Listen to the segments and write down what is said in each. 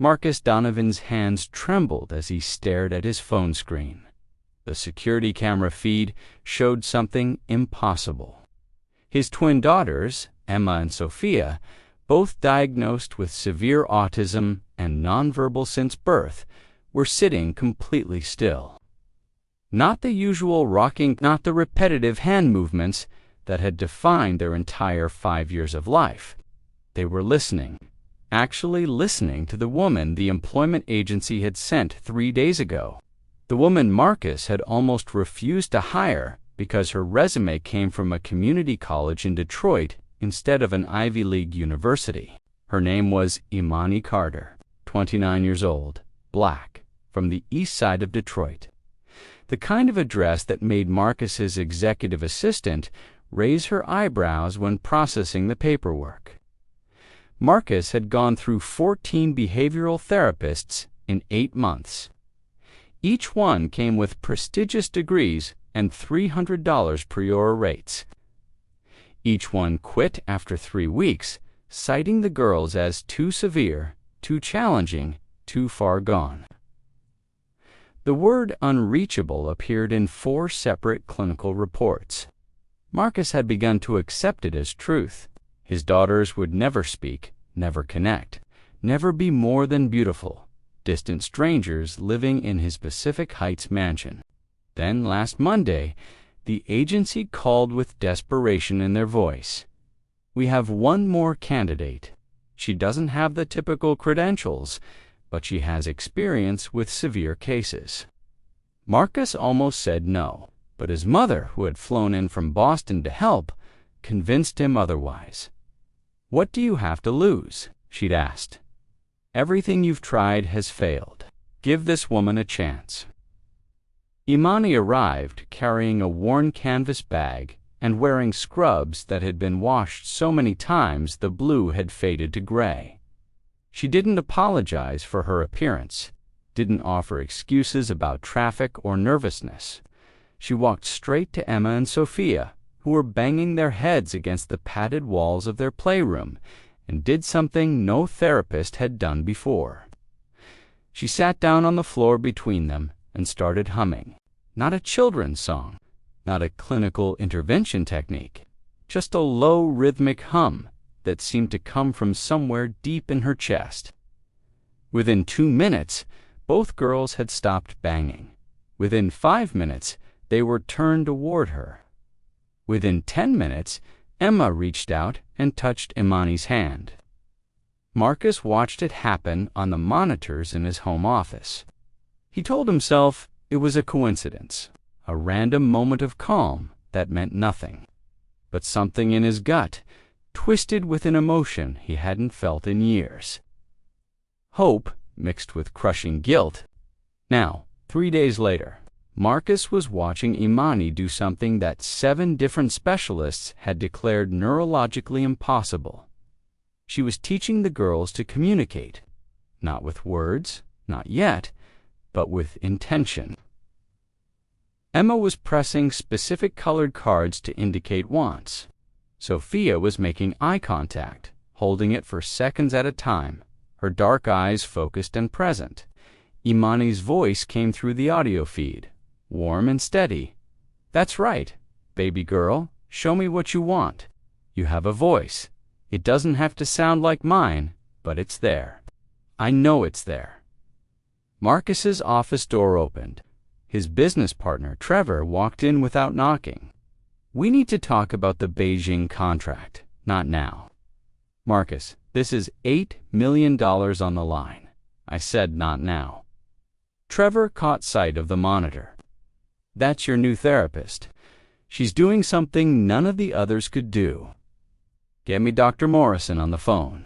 Marcus Donovan's hands trembled as he stared at his phone screen. The security camera feed showed something impossible. His twin daughters, Emma and Sophia, both diagnosed with severe autism and nonverbal since birth, were sitting completely still. Not the usual rocking, not the repetitive hand movements that had defined their entire 5 years of life. They were listening, actually listening to the woman the employment agency had sent 3 days ago. The woman Marcus had almost refused to hire because her resume came from a community college in Detroit instead of an Ivy League university. Her name was Imani Carter, 29 years old, black, from the east side of Detroit. The kind of address that made Marcus's executive assistant raise her eyebrows when processing the paperwork. Marcus had gone through 14 behavioral therapists in 8 months. Each one came with prestigious degrees and $300 per hour rates. Each one quit after 3 weeks, citing the girls as too severe, too challenging, too far gone. The word unreachable appeared in 4 separate clinical reports. Marcus had begun to accept it as truth. His daughters would never speak, never connect, never be more than beautiful, distant strangers living in his Pacific Heights mansion. Then, last Monday, the agency called with desperation in their voice. "We have one more candidate. She doesn't have the typical credentials, but she has experience with severe cases." Marcus almost said no, but his mother, who had flown in from Boston to help, convinced him otherwise. "What do you have to lose?" she'd asked. "Everything you've tried has failed. Give this woman a chance." Imani arrived carrying a worn canvas bag and wearing scrubs that had been washed so many times the blue had faded to gray. She didn't apologize for her appearance, didn't offer excuses about traffic or nervousness. She walked straight to Emma and Sophia, who were banging their heads against the padded walls of their playroom, and did something no therapist had done before. She sat down on the floor between them and started humming. Not a children's song, not a clinical intervention technique, just a low rhythmic hum that seemed to come from somewhere deep in her chest. Within 2 minutes, both girls had stopped banging. Within 5 minutes, they were turned toward her. Within 10 minutes, Emma reached out and touched Imani's hand. Marcus watched it happen on the monitors in his home office. He told himself it was a coincidence, a random moment of calm that meant nothing. But something in his gut twisted with an emotion he hadn't felt in years. Hope mixed with crushing guilt. Now, 3 days later, Marcus was watching Imani do something that 7 different specialists had declared neurologically impossible. She was teaching the girls to communicate, not with words, not yet, but with intention. Emma was pressing specific colored cards to indicate wants. Sophia was making eye contact, holding it for seconds at a time, her dark eyes focused and present. Imani's voice came through the audio feed, warm and steady. "That's right, baby girl, show me what you want. You have a voice. It doesn't have to sound like mine, but it's there. I know it's there." Marcus's office door opened. His business partner, Trevor, walked in without knocking. "We need to talk about the Beijing contract, not now." "Marcus, this is $8 million on the line." I said not now. Trevor caught sight of the monitor. "That's your new therapist. She's doing something none of the others could do. Get me Dr. Morrison on the phone."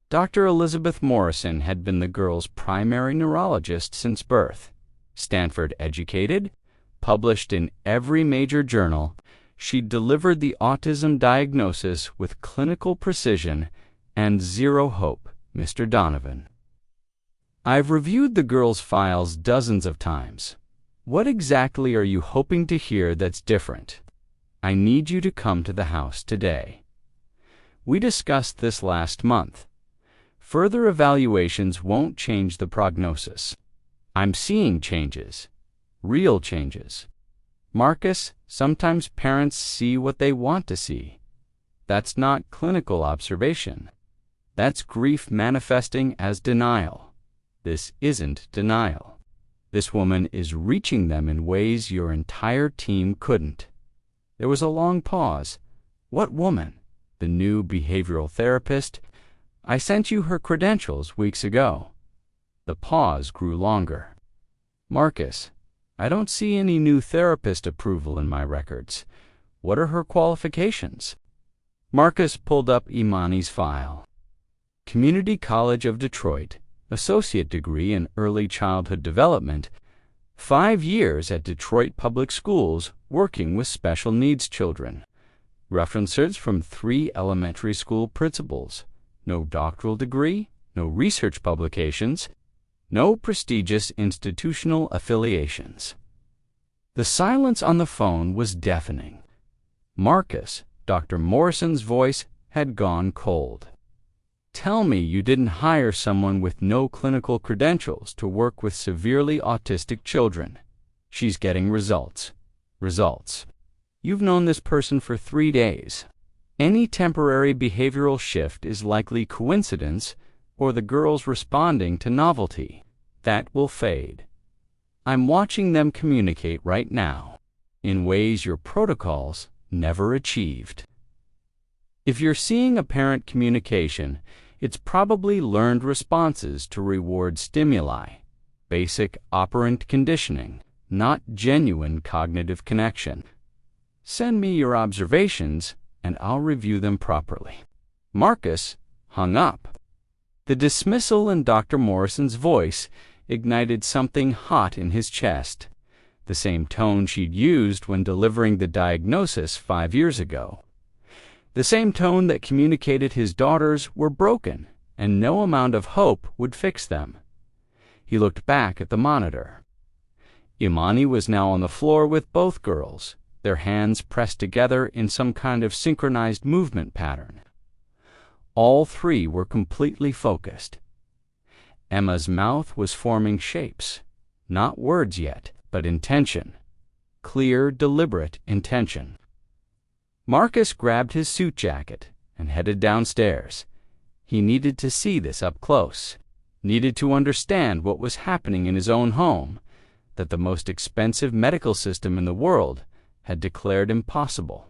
Dr. Elizabeth Morrison had been the girl's primary neurologist since birth. Stanford educated, published in every major journal, she delivered the autism diagnosis with clinical precision and zero hope, Mr. Donovan. "I've reviewed the girls' files dozens of times. What exactly are you hoping to hear that's different? I need you to come to the house today. We discussed this last month. Further evaluations won't change the prognosis. I'm seeing changes, real changes. Marcus, sometimes parents see what they want to see. That's not clinical observation. That's grief manifesting as denial. This isn't denial. This woman is reaching them in ways your entire team couldn't. There was a long pause. What woman? The new behavioral therapist? I sent you her credentials weeks ago. The pause grew longer. Marcus, I don't see any new therapist approval in my records. What are her qualifications? Marcus pulled up Imani's file. Community College of Detroit, associate degree in early childhood development, 5 years at Detroit Public Schools working with special needs children. References from 3 elementary school principals. No doctoral degree, no research publications, no prestigious institutional affiliations. The silence on the phone was deafening. Marcus, Dr. Morrison's voice, had gone cold. Tell me you didn't hire someone with no clinical credentials to work with severely autistic children. She's getting results. Results. You've known this person for 3 days. Any temporary behavioral shift is likely coincidence or the girls responding to novelty. That will fade. I'm watching them communicate right now in ways your protocols never achieved. If you're seeing apparent communication, it's probably learned responses to reward stimuli, basic operant conditioning, not genuine cognitive connection. Send me your observations and I'll review them properly. Marcus hung up. The dismissal in Dr. Morrison's voice ignited something hot in his chest, the same tone she'd used when delivering the diagnosis 5 years ago. The same tone that communicated his daughters were broken and no amount of hope would fix them. He looked back at the monitor. Imani was now on the floor with both girls, their hands pressed together in some kind of synchronized movement pattern. All 3 were completely focused. Emma's mouth was forming shapes, not words yet, but intention. Clear, deliberate intention. Marcus grabbed his suit jacket and headed downstairs. He needed to see this up close, needed to understand what was happening in his own home, that the most expensive medical system in the world had declared impossible.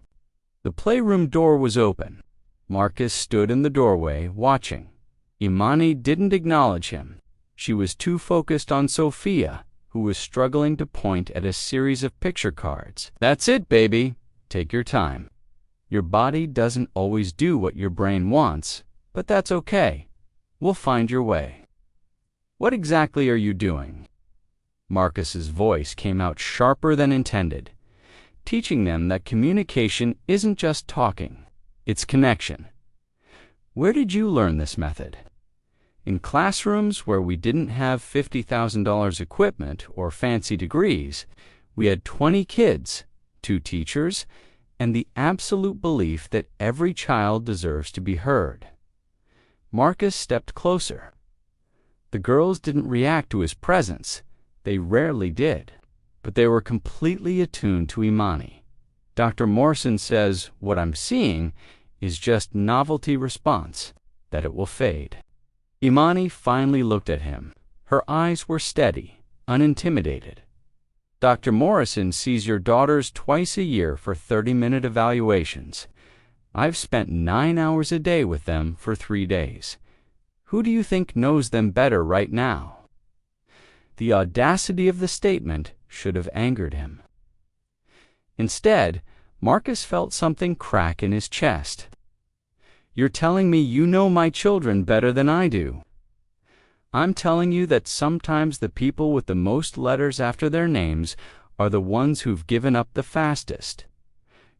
The playroom door was open. Marcus stood in the doorway, watching. Imani didn't acknowledge him. She was too focused on Sophia, who was struggling to point at a series of picture cards. That's it, baby. Take your time. Your body doesn't always do what your brain wants, but that's okay. We'll find your way. What exactly are you doing? Marcus's voice came out sharper than intended, teaching them that communication isn't just talking, it's connection. Where did you learn this method? In classrooms where we didn't have $50,000 equipment or fancy degrees, we had 20 kids, 2 teachers, and the absolute belief that every child deserves to be heard. Marcus stepped closer. The girls didn't react to his presence. They rarely did, but they were completely attuned to Imani. Dr. Morrison says what I'm seeing is just novelty response, that it will fade. Imani finally looked at him. Her eyes were steady, unintimidated. Dr. Morrison sees your daughters twice a year for 30-minute evaluations. I've spent 9 hours a day with them for 3 days. Who do you think knows them better right now? The audacity of the statement should have angered him. Instead, Marcus felt something crack in his chest. You're telling me you know my children better than I do. I'm telling you that sometimes the people with the most letters after their names are the ones who've given up the fastest.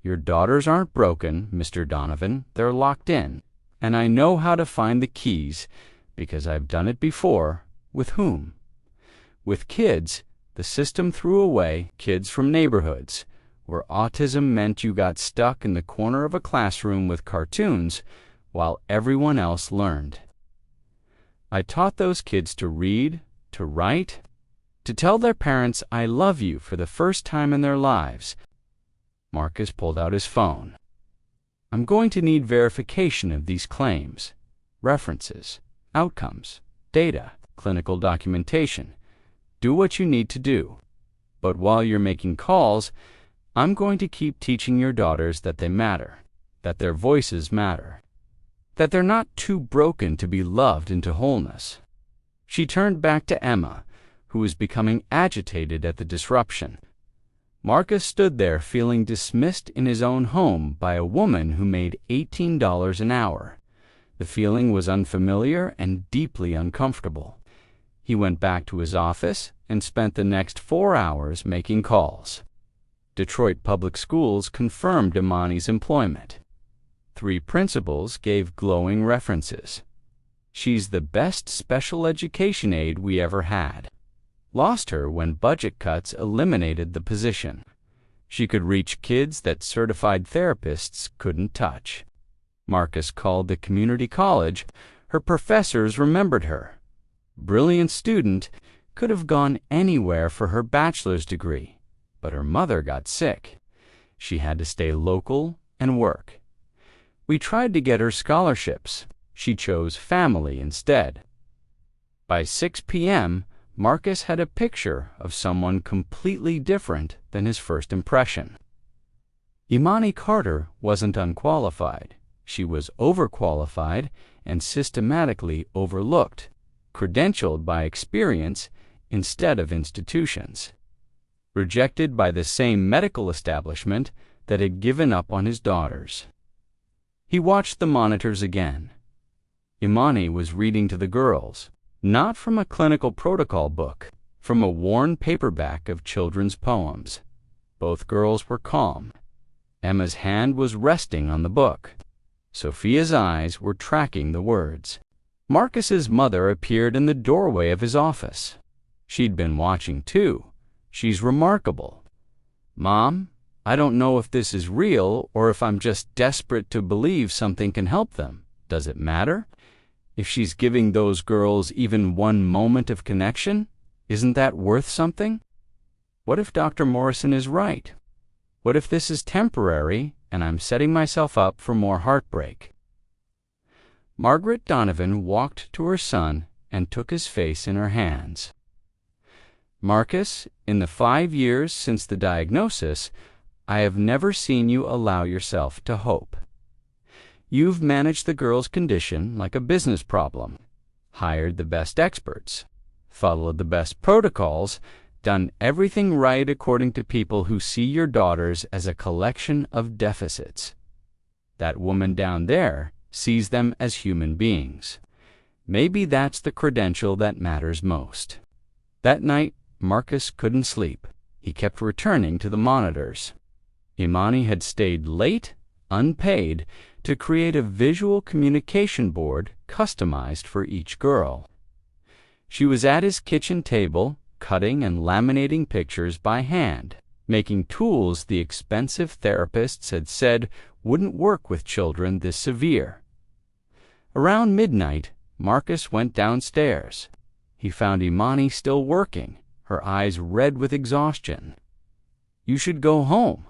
Your daughters aren't broken, Mr. Donovan. They're locked in. And I know how to find the keys because I've done it before. With whom? With kids the system threw away, kids from neighborhoods, where autism meant you got stuck in the corner of a classroom with cartoons while everyone else learned. I taught those kids to read, to write, to tell their parents I love you for the first time in their lives. Marcus pulled out his phone. I'm going to need verification of these claims, references, outcomes, data, clinical documentation. Do what you need to do. But while you're making calls, I'm going to keep teaching your daughters that they matter, that their voices matter, that they're not too broken to be loved into wholeness. She turned back to Emma, who was becoming agitated at the disruption. Marcus stood there feeling dismissed in his own home by a woman who made $18 an hour. The feeling was unfamiliar and deeply uncomfortable. He went back to his office and spent the next 4 hours making calls. Detroit Public Schools confirmed Imani's employment. 3 principals gave glowing references. She's the best special education aide we ever had. Lost her when budget cuts eliminated the position. She could reach kids that certified therapists couldn't touch. Marcus called the community college. Her professors remembered her. Brilliant student, could have gone anywhere for her bachelor's degree, but her mother got sick. She had to stay local and work. We tried to get her scholarships. She chose family instead. By 6 p.m., Marcus had a picture of someone completely different than his first impression. Imani Carter wasn't unqualified. She was overqualified and systematically overlooked, credentialed by experience instead of institutions. Rejected by the same medical establishment that had given up on his daughters. He watched the monitors again. Imani was reading to the girls, not from a clinical protocol book, from a worn paperback of children's poems. Both girls were calm. Emma's hand was resting on the book. Sophia's eyes were tracking the words. Marcus's mother appeared in the doorway of his office. She'd been watching too. She's remarkable. Mom, I don't know if this is real or if I'm just desperate to believe something can help them. Does it matter? If she's giving those girls even one moment of connection, isn't that worth something? What if Dr. Morrison is right? What if this is temporary and I'm setting myself up for more heartbreak? Margaret Donovan walked to her son and took his face in her hands. Marcus, in the 5 years since the diagnosis, I have never seen you allow yourself to hope. You've managed the girl's condition like a business problem, hired the best experts, followed the best protocols, done everything right according to people who see your daughters as a collection of deficits. That woman down there sees them as human beings. Maybe that's the credential that matters most. That night, Marcus couldn't sleep. He kept returning to the monitors. Imani had stayed late, unpaid, to create a visual communication board customized for each girl. She was at his kitchen table, cutting and laminating pictures by hand, making tools the expensive therapists had said wouldn't work with children this severe. Around midnight, Marcus went downstairs. He found Imani still working, her eyes red with exhaustion. You should go home.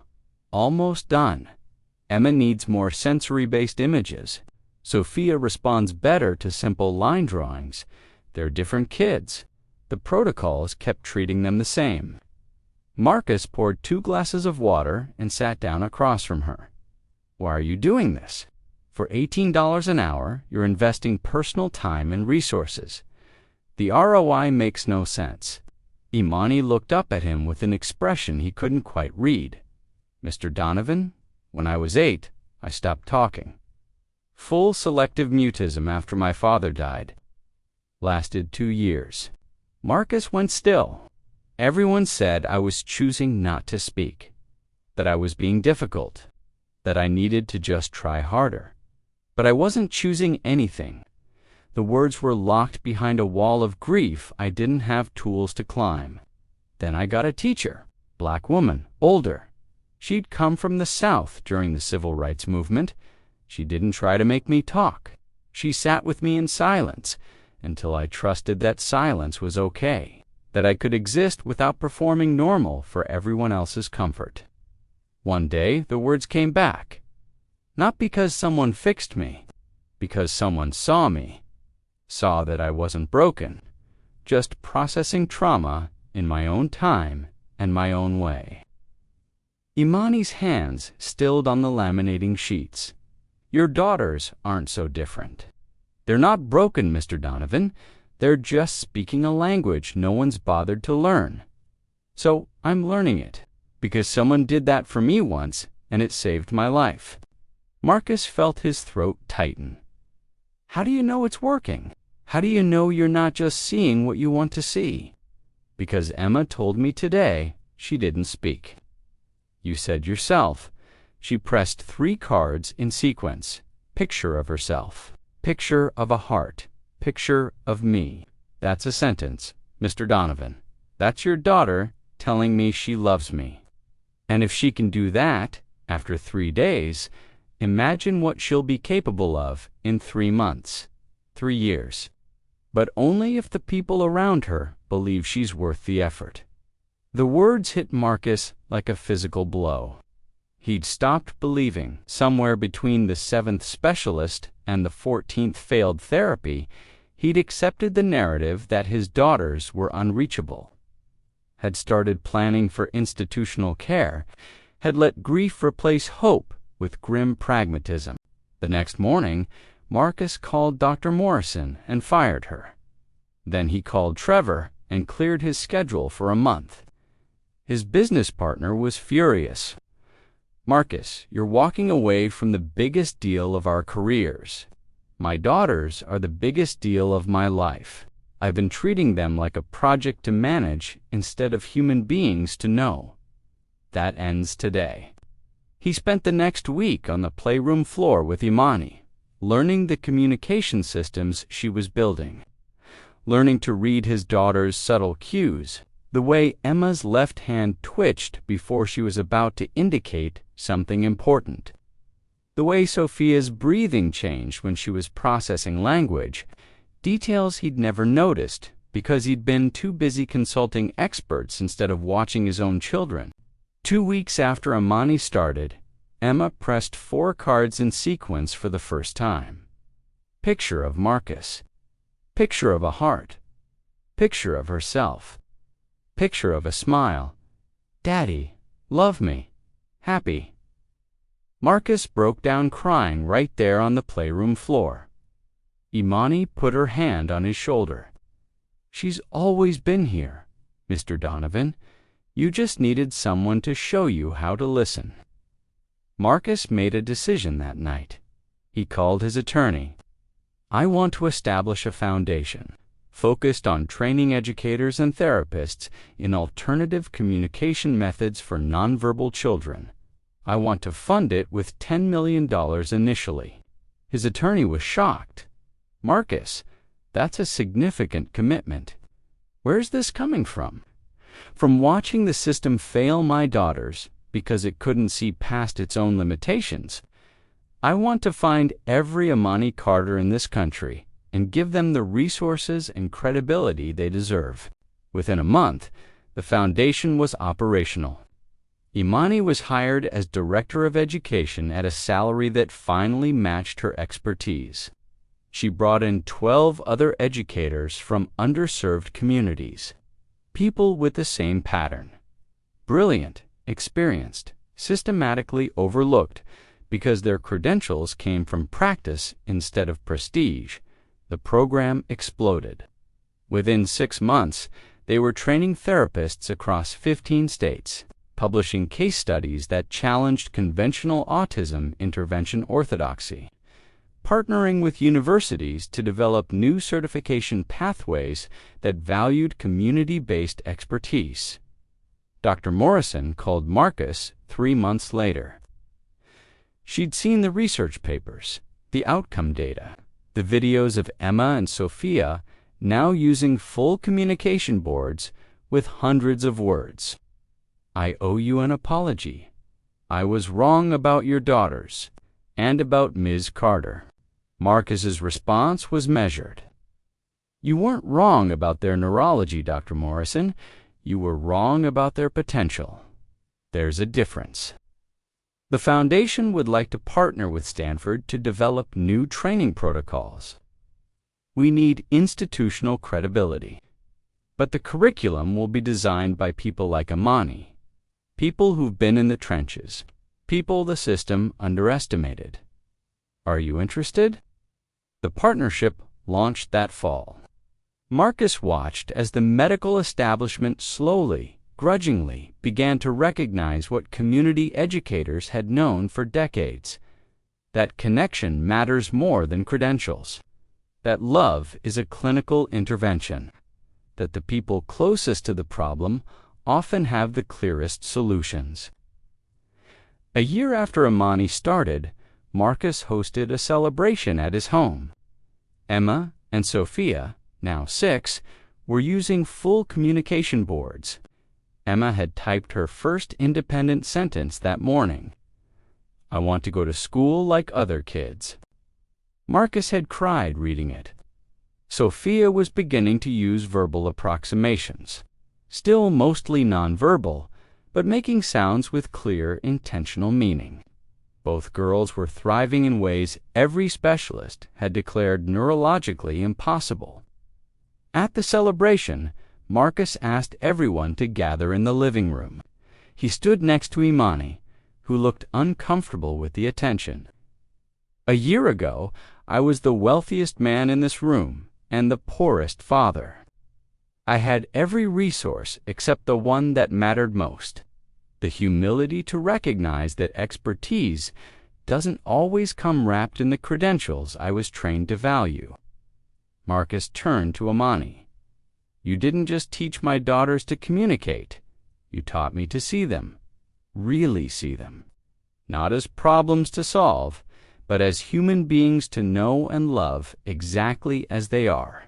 Almost done. Emma needs more sensory-based images. Sophia responds better to simple line drawings. They're different kids. The protocols kept treating them the same. Marcus poured 2 glasses of water and sat down across from her. Why are you doing this? For $18 an hour, you're investing personal time and resources. The ROI makes no sense. Imani looked up at him with an expression he couldn't quite read. Mr. Donovan, when I was 8, I stopped talking. Full selective mutism after my father died. Lasted 2 years. Marcus went still. Everyone said I was choosing not to speak, that I was being difficult, that I needed to just try harder. But I wasn't choosing anything. The words were locked behind a wall of grief I didn't have tools to climb. Then I got a teacher, black woman, older. She'd come from the South during the civil rights movement. She didn't try to make me talk. She sat with me in silence, until I trusted that silence was okay, that I could exist without performing normal for everyone else's comfort. One day, the words came back, not because someone fixed me, because someone saw me, saw that I wasn't broken, just processing trauma in my own time and my own way. Imani's hands stilled on the laminating sheets. Your daughters aren't so different. They're not broken, Mr. Donovan. They're just speaking a language no one's bothered to learn. So I'm learning it, because someone did that for me once, and it saved my life. Marcus felt his throat tighten. How do you know it's working? How do you know you're not just seeing what you want to see? Because Emma told me today she didn't speak. You said yourself. She pressed 3 cards in sequence. Picture of herself. Picture of a heart. Picture of me. That's a sentence, Mr. Donovan. That's your daughter telling me she loves me. And if she can do that after 3 days, imagine what she'll be capable of in 3 months, 3 years. But only if the people around her believe she's worth the effort. The words hit Marcus like a physical blow. He'd stopped believing somewhere between the 7th specialist and the 14th failed therapy. He'd accepted the narrative that his daughters were unreachable, had started planning for institutional care, had let grief replace hope with grim pragmatism. The next morning, Marcus called Dr. Morrison and fired her. Then he called Trevor and cleared his schedule for a month. His business partner was furious. Marcus, you're walking away from the biggest deal of our careers. My daughters are the biggest deal of my life. I've been treating them like a project to manage instead of human beings to know. That ends today. He spent the next week on the playroom floor with Imani, learning the communication systems she was building, learning to read his daughter's subtle cues, the way Emma's left hand twitched before she was about to indicate something important, the way Sophia's breathing changed when she was processing language, details he'd never noticed because he'd been too busy consulting experts instead of watching his own children. 2 weeks after Imani started, Emma pressed 4 cards in sequence for the first time. Picture of Marcus. Picture of a heart. Picture of herself. Picture of a smile. Daddy, love me. Happy. Marcus broke down crying right there on the playroom floor. Imani put her hand on his shoulder. She's always been here, Mr. Donovan. You just needed someone to show you how to listen. Marcus made a decision that night. He called his attorney. I want to establish a foundation focused on training educators and therapists in alternative communication methods for nonverbal children. I want to fund it with $10 million initially. His attorney was shocked. Marcus, that's a significant commitment. Where's this coming from? From watching the system fail my daughters because it couldn't see past its own limitations. I want to find every Imani Carter in this country and give them the resources and credibility they deserve. Within a month, the foundation was operational. Imani was hired as Director of Education at a salary that finally matched her expertise. She brought in 12 other educators from underserved communities, people with the same pattern. Brilliant, experienced, systematically overlooked because their credentials came from practice instead of prestige. The program exploded. Within 6 months, they were training therapists across 15 states, publishing case studies that challenged conventional autism intervention orthodoxy, partnering with universities to develop new certification pathways that valued community-based expertise. Dr. Morrison called Marcus 3 months later. She'd seen the research papers, the outcome data, the videos of Emma and Sophia now using full communication boards with hundreds of words. I owe you an apology. I was wrong about your daughters and about Ms. Carter. Marcus's response was measured. You weren't wrong about their neurology, Dr. Morrison. You were wrong about their potential. There's a difference. The Foundation would like to partner with Stanford to develop new training protocols. We need institutional credibility. But the curriculum will be designed by people like Amani, people who've been in the trenches, people the system underestimated. Are you interested? The partnership launched that fall. Marcus watched as the medical establishment slowly, grudgingly, began to recognize what community educators had known for decades: that connection matters more than credentials, that love is a clinical intervention, that the people closest to the problem often have the clearest solutions. A year after Amani started, Marcus hosted a celebration at his home. Emma and Sophia, now 6, were using full communication boards. Emma had typed her first independent sentence that morning. "I want to go to school like other kids." Marcus had cried reading it. Sophia was beginning to use verbal approximations, still mostly nonverbal, but making sounds with clear, intentional meaning. Both girls were thriving in ways every specialist had declared neurologically impossible. At the celebration, Marcus asked everyone to gather in the living room. He stood next to Imani, who looked uncomfortable with the attention. "A year ago, I was the wealthiest man in this room and the poorest father. I had every resource except the one that mattered most: the humility to recognize that expertise doesn't always come wrapped in the credentials I was trained to value." Marcus turned to Amani. "You didn't just teach my daughters to communicate. You taught me to see them, really see them. Not as problems to solve, but as human beings to know and love exactly as they are."